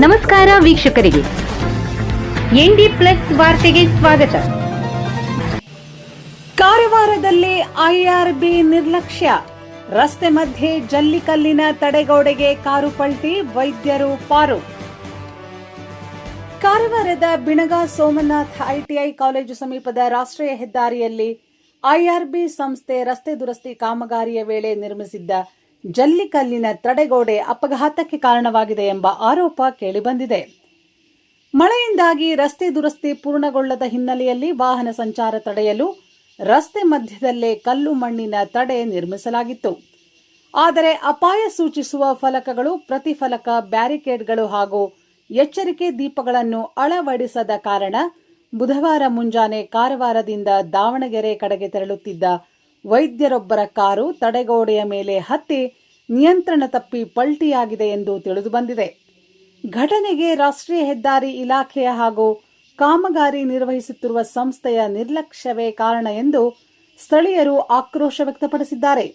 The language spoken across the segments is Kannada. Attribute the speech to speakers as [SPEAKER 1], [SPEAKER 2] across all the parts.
[SPEAKER 1] ನಮಸ್ಕಾರ ವೀಕ್ಷಕರಿಗೆ, ಎನ್ಡಿ ಪ್ಲಸ್ ವಾರ್ತೆಗೆ ಸ್ವಾಗತ.
[SPEAKER 2] ಕಾರವಾರದಲ್ಲಿ ಐಆರ್ಬಿ ನಿರ್ಲಕ್ಷ್ಯ, ರಸ್ತೆ ಮಧ್ಯೆ ಜಲ್ಲಿಕಲ್ಲಿನ ತಡೆಗೋಡೆಗೆ ಕಾರು ಪಲ್ಟಿ, ವೈದ್ಯರು ಪಾರು. ಕಾರವಾರದ ಬಿಣಗ ಸೋಮನಾಥ್ ಐಟಿಐ ಕಾಲೇಜು ಸಮೀಪದ ರಾಷ್ಟ್ರೀಯ ಹೆದ್ದಾರಿಯಲ್ಲಿ ಐಆರ್ಬಿ ಸಂಸ್ಥೆ ರಸ್ತೆ ದುರಸ್ತಿ ಕಾಮಗಾರಿಯ ವೇಳೆ ನಿರ್ಮಿಸಿದ್ದ ಜಲ್ಲಿಕಲ್ಲಿನ ತಡೆಗೋಡೆ ಅಪಘಾತಕ್ಕೆ ಕಾರಣವಾಗಿದೆ ಎಂಬ ಆರೋಪ ಕೇಳಿಬಂದಿದೆ. ಮಳೆಯಿಂದಾಗಿ ರಸ್ತೆ ದುರಸ್ತಿ ಪೂರ್ಣಗೊಳ್ಳದ ಹಿನ್ನೆಲೆಯಲ್ಲಿ ವಾಹನ ಸಂಚಾರ ತಡೆಯಲು ರಸ್ತೆ ಮಧ್ಯದಲ್ಲೇ ಕಲ್ಲು ಮಣ್ಣಿನ ತಡೆ ನಿರ್ಮಿಸಲಾಗಿತ್ತು. ಆದರೆ ಅಪಾಯ ಸೂಚಿಸುವ ಫಲಕಗಳು, ಪ್ರತಿಫಲಕ, ಬ್ಯಾರಿಕೇಡ್ಗಳು ಹಾಗೂ ಎಚ್ಚರಿಕೆ ದೀಪಗಳನ್ನು ಅಳವಡಿಸದ ಕಾರಣ ಬುಧವಾರ ಮುಂಜಾನೆ ಕಾರವಾರದಿಂದ ದಾವಣಗೆರೆ ಕಡೆಗೆ ತೆರಳುತ್ತಿದ್ದ ವೈದ್ಯರೊಬ್ಬರ ಕಾರು ತಡೆಗೋಡೆಯ ಮೇಲೆ ಹತ್ತಿ ನಿಯಂತ್ರಣ ತಪ್ಪಿ ಪಲ್ಟಿಯಾಗಿದೆ ಎಂದು ತಿಳಿದುಬಂದಿದೆ. ಘಟನೆಗೆ ರಾಷ್ಟ್ರೀಯ ಹೆದ್ದಾರಿ ಇಲಾಖೆಯ ಹಾಗೂ ಕಾಮಗಾರಿ ನಿರ್ವಹಿಸುತ್ತಿರುವ ಸಂಸ್ಥೆಯ ನಿರ್ಲಕ್ಷ್ಯವೇ ಕಾರಣ ಎಂದು ಸ್ಥಳೀಯರು ಆಕ್ರೋಶ ವ್ಯಕ್ತಪಡಿಸಿದ್ದಾರೆ.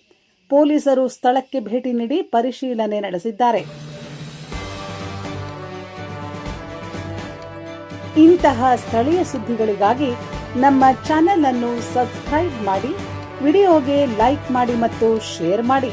[SPEAKER 2] ಪೊಲೀಸರು ಸ್ಥಳಕ್ಕೆ ಭೇಟಿ ನೀಡಿ ಪರಿಶೀಲನೆ ನಡೆಸಿದ್ದಾರೆ. ಇಂತಹ ಸ್ಥಳೀಯ ಸುದ್ದಿಗಳಿಗಾಗಿ ನಮ್ಮ ಚಾನೆಲ್ ಅನ್ನು ಸಬ್ಸ್ಕ್ರೈಬ್ ಮಾಡಿ, ವಿಡಿಯೋಗೆ ಲೈಕ್ ಮಾಡಿ ಮತ್ತು ಶೇರ್ ಮಾಡಿ.